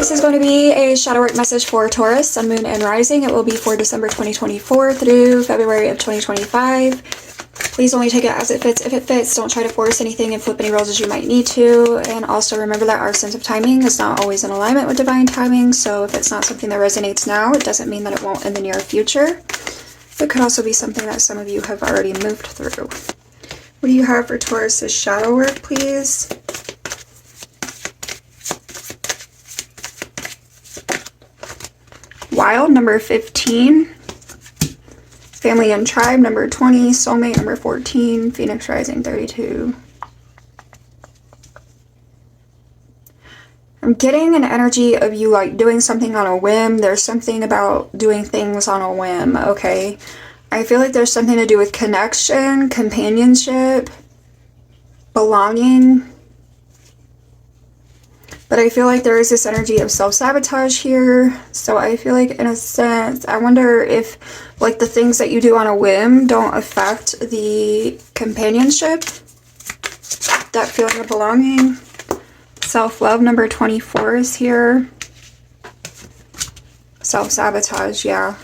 This is going to be a shadow work message for Taurus, Sun, Moon, and Rising. It will be for December 2024 through February of 2025. Please only take it as it fits. If it fits, don't try to force anything and flip any roles as you might need to. And also remember that our sense of timing is not always in alignment with divine timing. So if it's not something that resonates now, it doesn't mean that it won't in the near future. It could also be something that some of you have already moved through. What do you have for Taurus's shadow work, please? Wild, number 15. Family and Tribe, number 20. Soulmate, number 14. Phoenix Rising, 32. I'm getting an energy of you like doing something on a whim. There's something about doing things on a whim, okay? I feel like there's something to do with connection, companionship, belonging. But I feel like there is this energy of self-sabotage here. So I feel like in a sense, I wonder if like the things that you do on a whim don't affect the companionship, that feeling of belonging. Self-love, number 24 is here. Self-sabotage, yeah.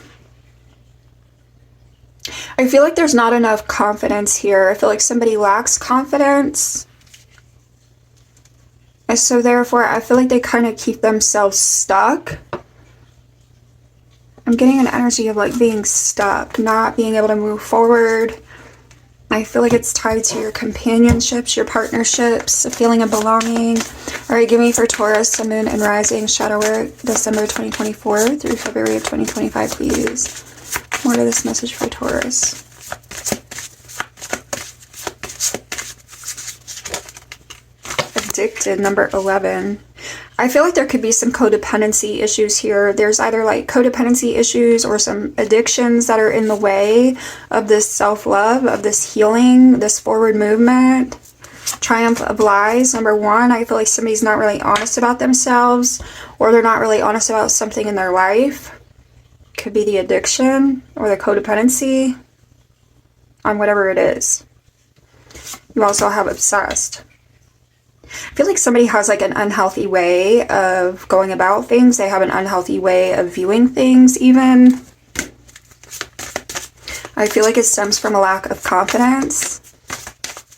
I feel like there's not enough confidence here. I feel like somebody lacks confidence. And so therefore, I feel like they kind of keep themselves stuck. I'm getting an energy of like being stuck, not being able to move forward. I feel like it's tied to your companionships, your partnerships, a feeling of belonging. All right, give me for Taurus, Sun, Moon, and Rising shadow work, December 2024 through February of 2025, please. More to this message for Taurus. Addicted, number 11. I feel like there could be some codependency issues here. There's either like codependency issues or some addictions that are in the way of this self-love, of this healing, this forward movement. Triumph of Lies, number 1. I feel like somebody's not really honest about themselves, or they're not really honest about something in their life. Could be the addiction or the codependency on whatever it is. You also have Obsessed. I feel like somebody has like an unhealthy way of going about things. They have an unhealthy way of viewing things even. I feel like it stems from a lack of confidence.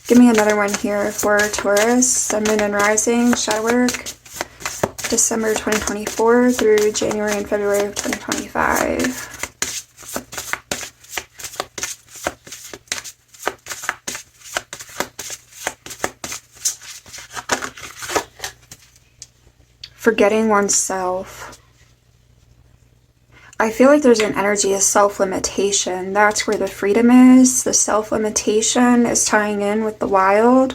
Give me another one here for Taurus, Sun, Moon, and Rising, shadow work, December 2024 through January and February of 2025. Forgetting oneself. I feel like there's an energy of self-limitation. That's where the freedom is. The self-limitation is tying in with the wild.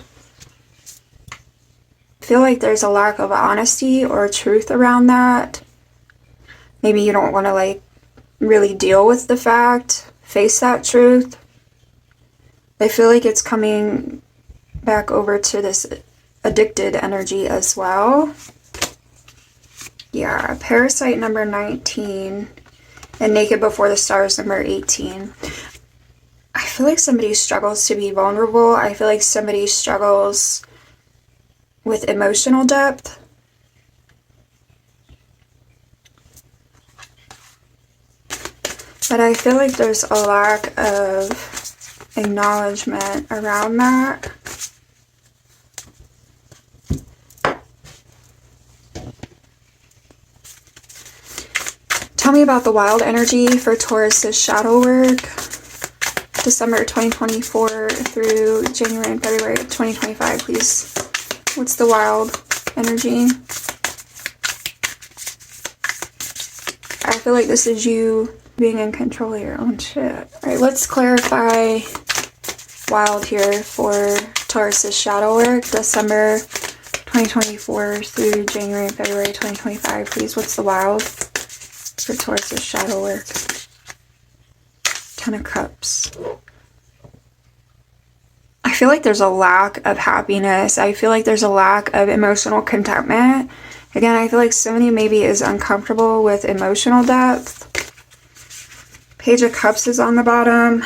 I feel like there's a lack of honesty or truth around that. Maybe you don't want to like really deal with the fact, face that truth. I feel like it's coming back over to this addicted energy as well. Yeah, Parasite, number 19, and Naked Before the Stars, number 18. I feel like somebody struggles to be vulnerable. I feel like somebody struggles with emotional depth. But I feel like there's a lack of acknowledgement around that. Tell me about the wild energy for Taurus's shadow work, December 2024 through January and February of 2025, please. What's the wild energy? I feel like this is you being in control of your own shit. All right, let's clarify wild here for Taurus's shadow work, December 2024 through January and February 2025, please. What's the wild for Taurus's shadow work? 10 of Cups. I feel like there's a lack of happiness. I feel like there's a lack of emotional contentment. Again, I feel like somebody maybe is uncomfortable with emotional depth. Page of Cups is on the bottom.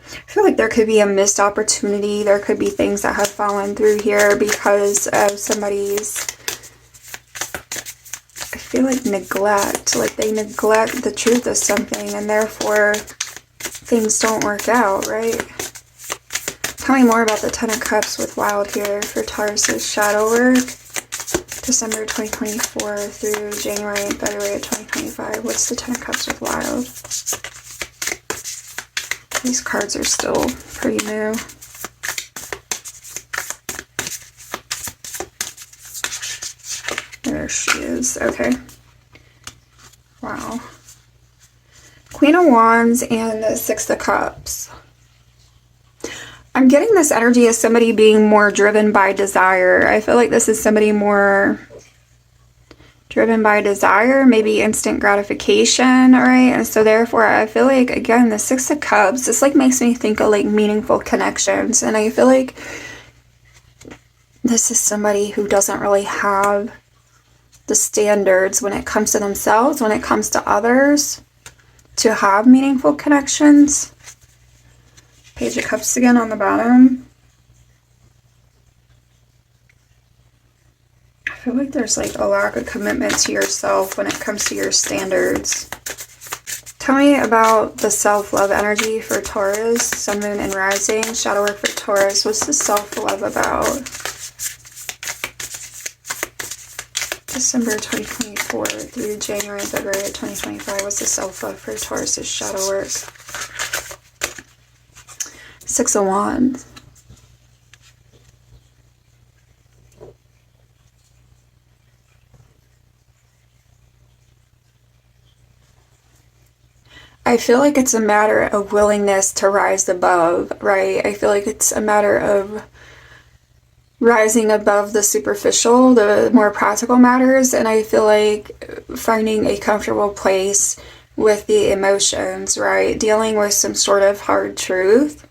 I feel like there could be a missed opportunity. There could be things that have fallen through here because of somebody's feel like neglect, like they neglect the truth of something and therefore things don't work out, right? Tell me more about the Ten of Cups with Wild here for Taurus's shadow work. December 2024 through January and February of 2025. What's the Ten of Cups with Wild? These cards are still pretty new. There she is. Okay. Wow. Queen of Wands and the Six of Cups. I'm getting this energy as somebody being more driven by desire. I feel like this is somebody more driven by desire, maybe instant gratification, right? And so therefore I feel like, again, the Six of Cups, this like makes me think of like meaningful connections. And I feel like this is somebody who doesn't really have the standards when it comes to themselves, when it comes to others, to have meaningful connections. Page of Cups again on the bottom. I feel like there's like a lack of commitment to yourself when it comes to your standards. Tell me about the self-love energy for Taurus, Sun, Moon, and Rising. Shadow work for Taurus. What's the self-love about? December 2024 through January and February of 2025. What's the self-love for Taurus's shadow work? Six of Wands. I feel like it's a matter of willingness to rise above, right? I feel like it's a matter of rising above the superficial, the more practical matters, and I feel like finding a comfortable place with the emotions, right? Dealing with some sort of hard truth.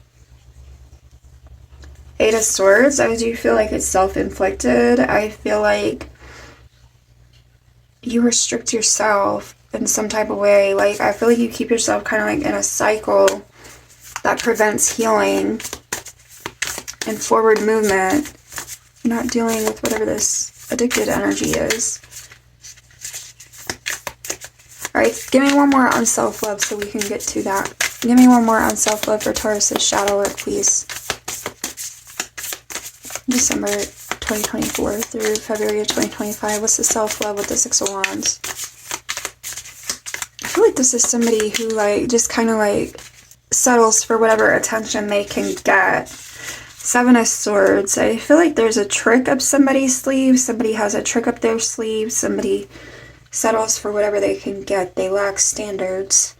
Eight of Swords, I do feel like it's self-inflicted. I feel like you restrict yourself in some type of way. Like, I feel like you keep yourself kind of like in a cycle that prevents healing and forward movement. You're not dealing with whatever this addicted energy is. Alright, give me one more on self-love so we can get to that. Give me one more on self-love for Taurus's shadow work, please. December 2024 through February of 2025. What's the self-love with the Six of Wands? I feel like this is somebody who like just kind of like settles for whatever attention they can get. Seven of Swords. I feel like there's a trick up somebody's sleeve. Somebody has a trick up their sleeve. Somebody settles for whatever they can get. They lack standards.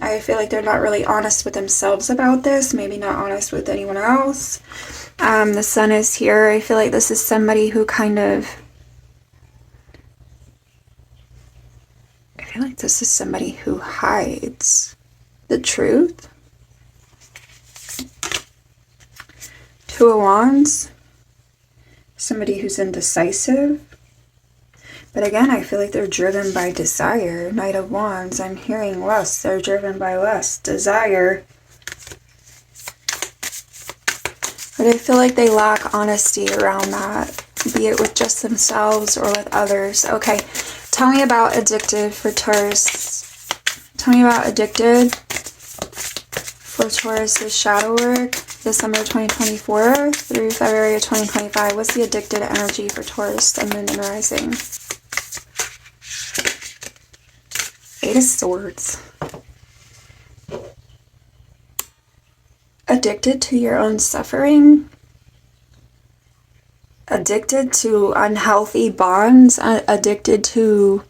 I feel like they're not really honest with themselves about this. Maybe not honest with anyone else. The Sun is here. I feel like this is somebody who kind of... I feel like this is somebody who hides the truth. Two of Wands. Somebody who's indecisive. But again, I feel like they're driven by desire. Knight of Wands. I'm hearing lust. They're driven by lust. Desire. But I feel like they lack honesty around that. Be it with just themselves or with others. Okay. Tell me about addicted for Taurus. Tell me about addicted for Taurus's shadow work. December 2024 through February of 2025. What's the addicted energy for Taurus, Sun, Moon, and Rising? Eight of Swords. Addicted to your own suffering. Addicted to unhealthy bonds. Addicted to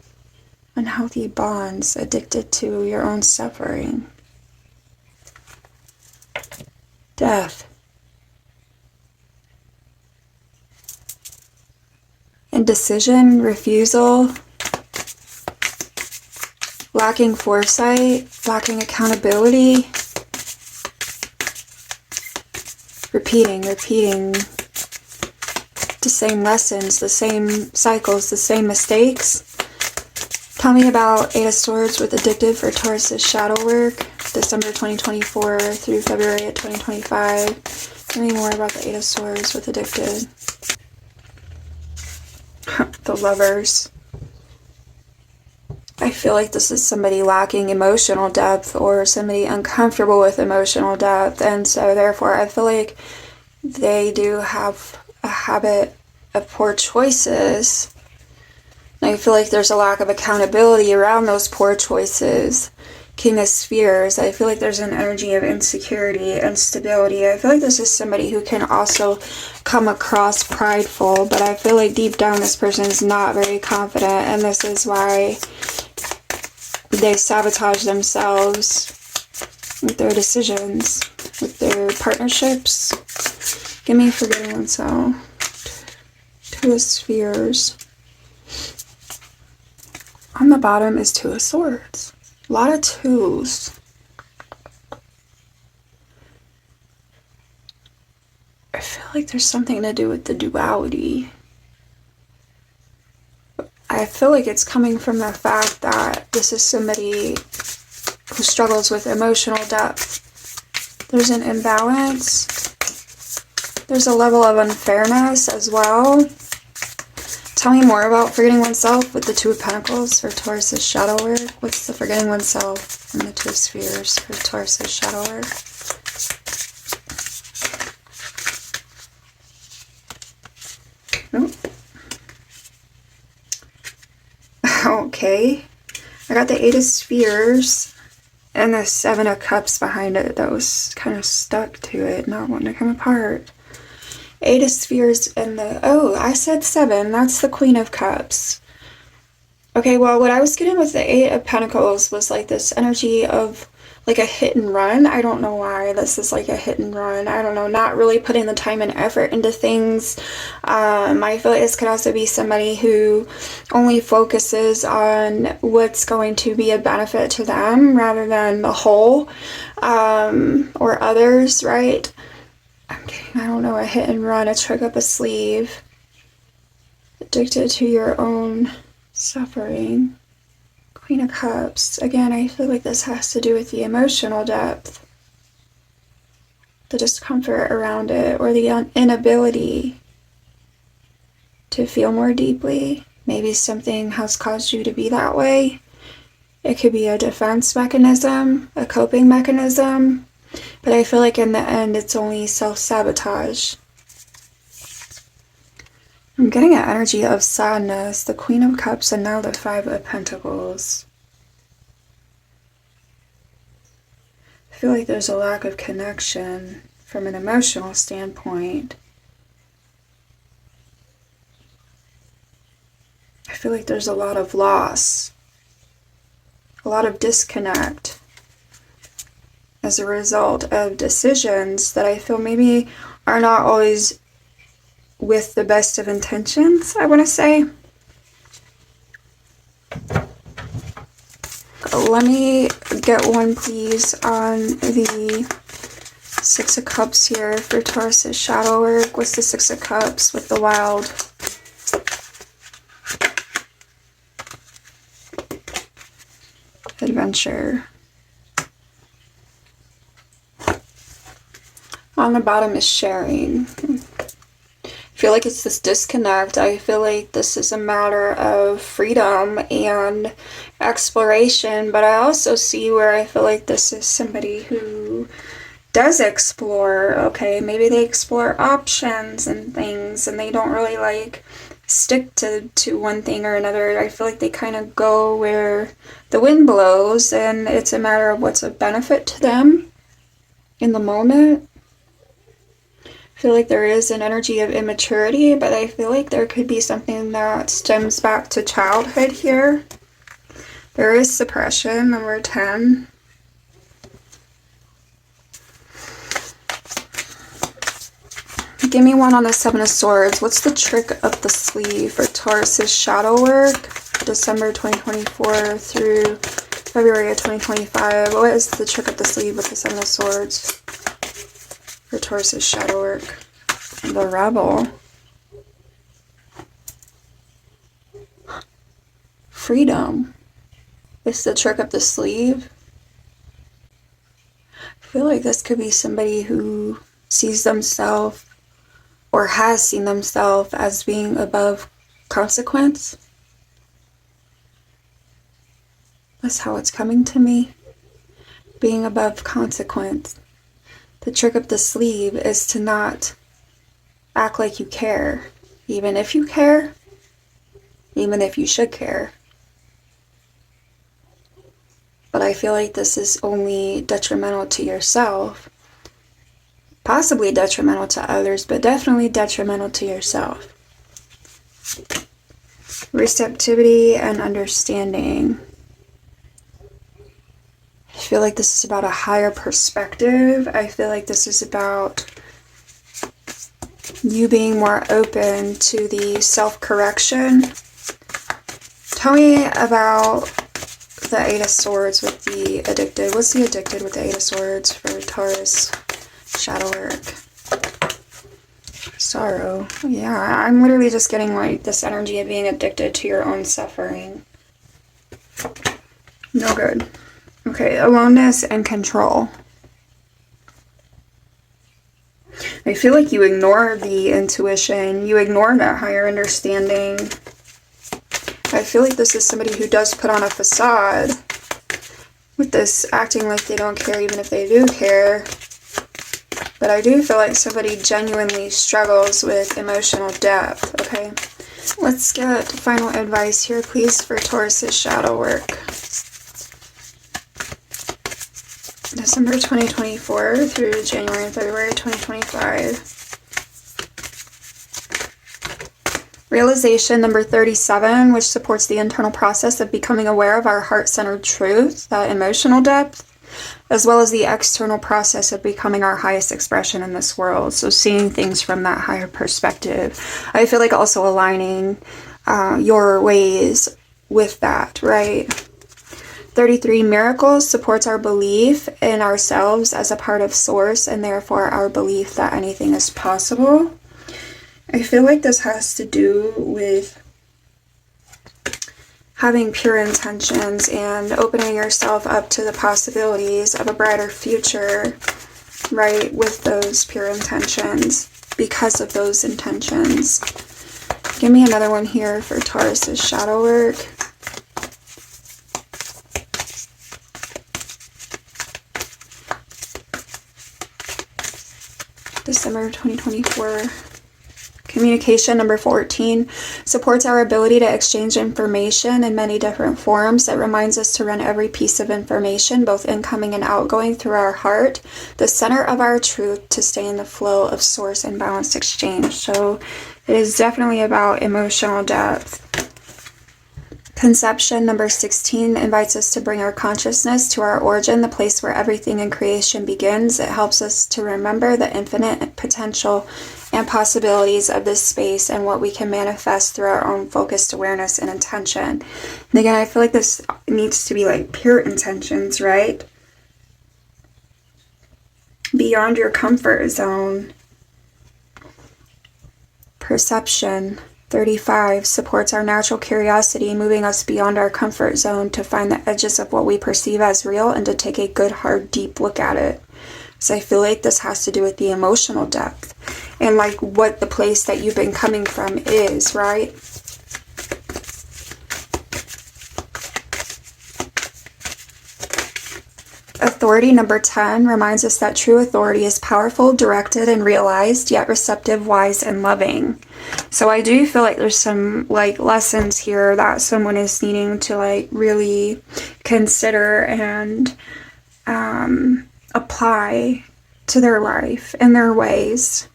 unhealthy bonds. Addicted to your own suffering. Death. Indecision, refusal, lacking foresight, lacking accountability, repeating the same lessons, the same cycles, the same mistakes. Tell me about Eight of Swords with addicted for Taurus's shadow work. December 2024 through February of 2025. Tell me more about the Eight of Swords with addicted. The Lovers. feel like this is somebody lacking emotional depth or somebody uncomfortable with emotional depth, and so therefore I feel like they do have a habit of poor choices. And I feel like there's a lack of accountability around those poor choices. King of Spheres, I feel like there's an energy of insecurity and stability. I feel like this is somebody who can also come across prideful, but I feel like deep down this person is not very confident, and this is why they sabotage themselves with their decisions, with their partnerships. Give me Forgetting Oneself. Two of Spheres. On the bottom is Two of Swords. A lot of twos. I feel like there's something to do with the duality. I feel like it's coming from the fact that this is somebody who struggles with emotional depth. There's an imbalance. There's a level of unfairness as well. Tell me more about Forgetting Oneself with the Two of Pentacles for Taurus's shadow work. What's the Forgetting Oneself and the Two of Spheres for Taurus's shadow work? Oh. Okay. I got the Eight of Spheres and the Seven of Cups behind it that was kind of stuck to it, not wanting to come apart. Eight of Spheres and the... Oh, I said seven. That's the Queen of Cups. Okay, well, what I was getting with the Eight of Pentacles was like this energy of like a hit and run. I don't know why this is like a hit and run. I don't know, not really putting the time and effort into things. I feel like this could also be somebody who only focuses on what's going to be a benefit to them rather than the whole or others, right? I'm getting, I don't know, a hit and run, a trick up a sleeve. Addicted to your own suffering. Queen of Cups. Again, I feel like this has to do with the emotional depth. The discomfort around it, or the inability to feel more deeply. Maybe something has caused you to be that way. It could be a defense mechanism, a coping mechanism. But I feel like in the end, it's only self-sabotage. I'm getting an energy of sadness, the Queen of Cups, and now the Five of Pentacles. I feel like there's a lack of connection from an emotional standpoint. I feel like there's a lot of loss, a lot of disconnect as a result of decisions that I feel maybe are not always with the best of intentions, I want to say. Let me get one, please, on the Six of Cups here for Taurus's shadow work. What's the Six of Cups with the wild? Adventure. On the bottom is sharing. I feel like it's this disconnect. I feel like this is a matter of freedom and exploration, but I also see where I feel like this is somebody who does explore. Okay, maybe they explore options and things, and they don't really like stick to one thing or another. I feel like they kind of go where the wind blows, and it's a matter of what's a benefit to them in the moment. I feel like there is an energy of immaturity, but I feel like there could be something that stems back to childhood here. There is suppression, number 10. Give me one on the Seven of Swords. What's the trick up the sleeve for Taurus's shadow work? December 2024 through February of 2025. What is the trick up the sleeve with the Seven of Swords for Taurus's shadow work? The Rebel. Freedom. It's the trick up the sleeve. I feel like this could be somebody who sees themselves or has seen themselves as being above consequence. That's how it's coming to me. Being above consequence. The trick up the sleeve is to not act like you care. Even if you care. Even if you should care. But I feel like this is only detrimental to yourself. Possibly detrimental to others, but definitely detrimental to yourself. Receptivity and understanding. I feel like this is about a higher perspective. I feel like this is about you being more open to the self-correction. Tell me about the Eight of Swords with the Addicted. What's the Addicted with the Eight of Swords for Taurus shadow work? Sorrow. Yeah, I'm literally just getting like this energy of being addicted to your own suffering. No good. Okay, aloneness and control. I feel like you ignore the intuition. You ignore that higher understanding. I feel like this is somebody who does put on a facade with this acting like they don't care even if they do care. But I do feel like somebody genuinely struggles with emotional depth, okay? Let's get final advice here, please, for Taurus's shadow work. December 2024 through January and February 2025. Realization number 37, which supports the internal process of becoming aware of our heart-centered truth, that emotional depth, as well as the external process of becoming our highest expression in this world. So seeing things from that higher perspective. I feel like also aligning your ways with that, right? 33, miracles supports our belief in ourselves as a part of source, and therefore our belief that anything is possible. I feel like this has to do with having pure intentions and opening yourself up to the possibilities of a brighter future, right, with those pure intentions, because of those intentions. Give me another one here for Taurus's shadow work. December 2024. Communication number 14 supports our ability to exchange information in many different forms. It reminds us to run every piece of information, both incoming and outgoing, through our heart, the center of our truth, to stay in the flow of source and balanced exchange. So it is definitely about emotional depth. Conception number 16 invites us to bring our consciousness to our origin, the place where everything in creation begins. It helps us to remember the infinite potential and possibilities of this space and what we can manifest through our own focused awareness and intention. And again, I feel like this needs to be like pure intentions, right? Beyond your comfort zone. Perception 35 supports our natural curiosity, moving us beyond our comfort zone to find the edges of what we perceive as real and to take a good, hard, deep look at it. So I feel like this has to do with the emotional depth and like what the place that you've been coming from is, right? Authority number 10 reminds us that true authority is powerful, directed, and realized, yet receptive, wise, and loving. So I do feel like there's some like lessons here that someone is needing to like really consider and apply to their life and their ways.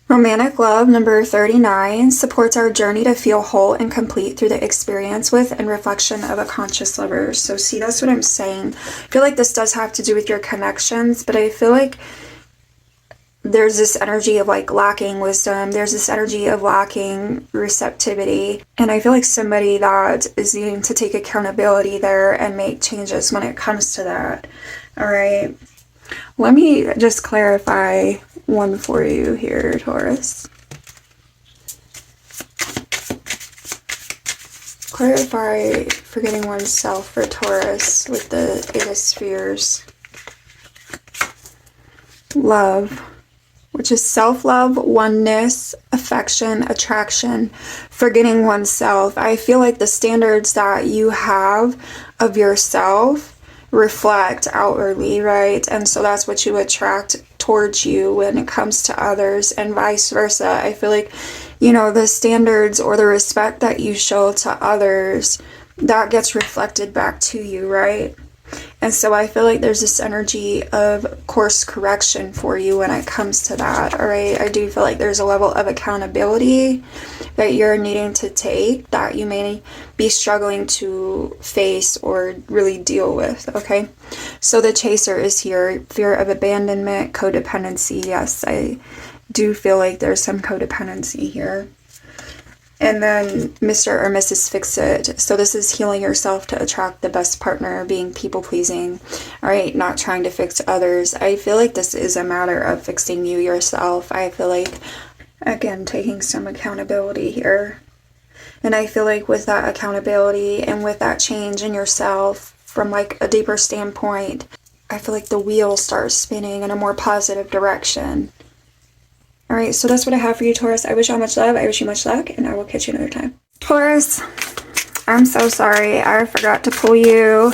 Romantic love number 39 supports our journey to feel whole and complete through the experience with and reflection of a conscious lover. So see, that's what I'm saying. I feel like this does have to do with your connections, but I feel like there's this energy of like lacking wisdom. There's this energy of lacking receptivity. And I feel like somebody that is needing to take accountability there and make changes when it comes to that. All right. Let me just clarify one for you here, Taurus. Clarify forgetting oneself for Taurus with the Eight of Spheres. Love. which is self-love, oneness, affection, attraction, forgetting oneself. I feel like the standards that you have of yourself reflect outwardly, right? And so that's what you attract towards you when it comes to others, and vice versa. I feel like, you know, the standards or the respect that you show to others, that gets reflected back to you, right? And so I feel like there's this energy of course correction for you when it comes to that, all right? I do feel like there's a level of accountability that you're needing to take that you may be struggling to face or really deal with, okay? So the chaser is here, fear of abandonment, codependency. Yes, I do feel like there's some codependency here. And then Mr. or Mrs. Fix-It. So this is healing yourself to attract the best partner, being people-pleasing, all right? Not trying to fix others. I feel like this is a matter of fixing you yourself. I feel like, again, taking some accountability here. And I feel like with that accountability and with that change in yourself from like a deeper standpoint, I feel like the wheel starts spinning in a more positive direction. All right, so that's what I have for you, Taurus. I wish you all much love. I wish you much luck, and I will catch you another time. Taurus, I'm so sorry. I forgot to pull you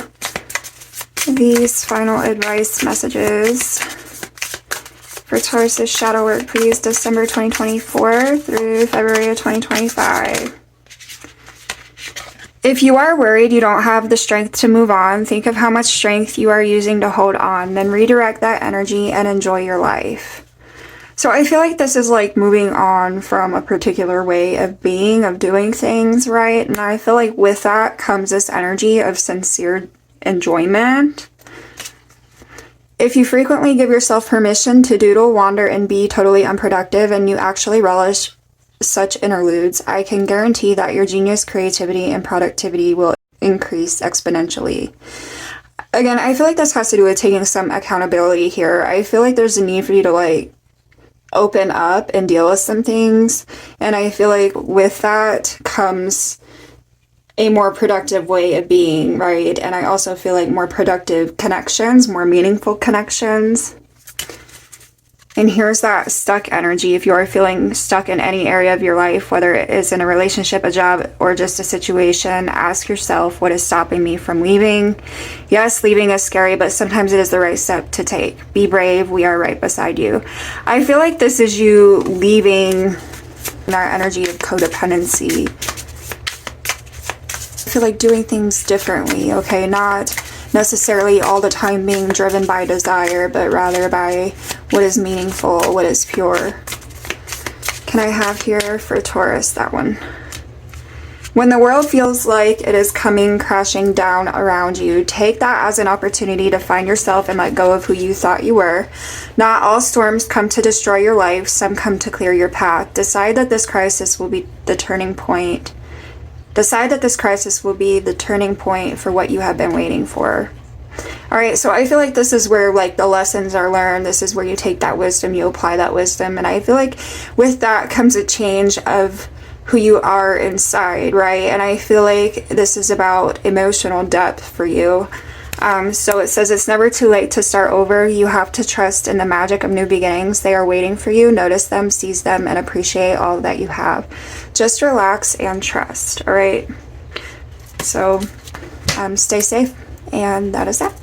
these final advice messages for Taurus's shadow work, please. December 2024 through February of 2025. If you are worried you don't have the strength to move on, think of how much strength you are using to hold on. Then redirect that energy and enjoy your life. So I feel like this is like moving on from a particular way of being, of doing things, right? And I feel like with that comes this energy of sincere enjoyment. If you frequently give yourself permission to doodle, wander, and be totally unproductive, and you actually relish such interludes, I can guarantee that your genius, creativity, and productivity will increase exponentially. Again, I feel like this has to do with taking some accountability here. I feel like there's a need for you to like open up and deal with some things, and I feel like with that comes a more productive way of being, right? And I also feel like more productive connections, more meaningful connections. And here's that stuck energy. If you are feeling stuck in any area of your life, whether it is in a relationship, a job, or just a situation, ask yourself, what is stopping me from leaving? Yes, leaving is scary, but sometimes it is the right step to take. Be brave. We are right beside you. I feel like this is you leaving that energy of codependency. I feel like doing things differently, okay? Not necessarily all the time being driven by desire, but rather by what is meaningful, what is pure. Can I have here for Taurus, that one? When the world feels like it is coming crashing down around you, take that as an opportunity to find yourself and let go of who you thought you were. Not all storms come to destroy your life, some come to clear your path. Decide that this crisis will be the turning point. Decide that this crisis will be the turning point for what you have been waiting for. All right, so I feel like this is where like the lessons are learned. This is where you take that wisdom, you apply that wisdom. And I feel like with that comes a change of who you are inside, right? And I feel like this is about emotional depth for you. So it says it's never too late to start over. You have to trust in the magic of new beginnings. They are waiting for you. Notice them, seize them, and appreciate all that you have. Just relax and trust, all right? So stay safe, and that is that.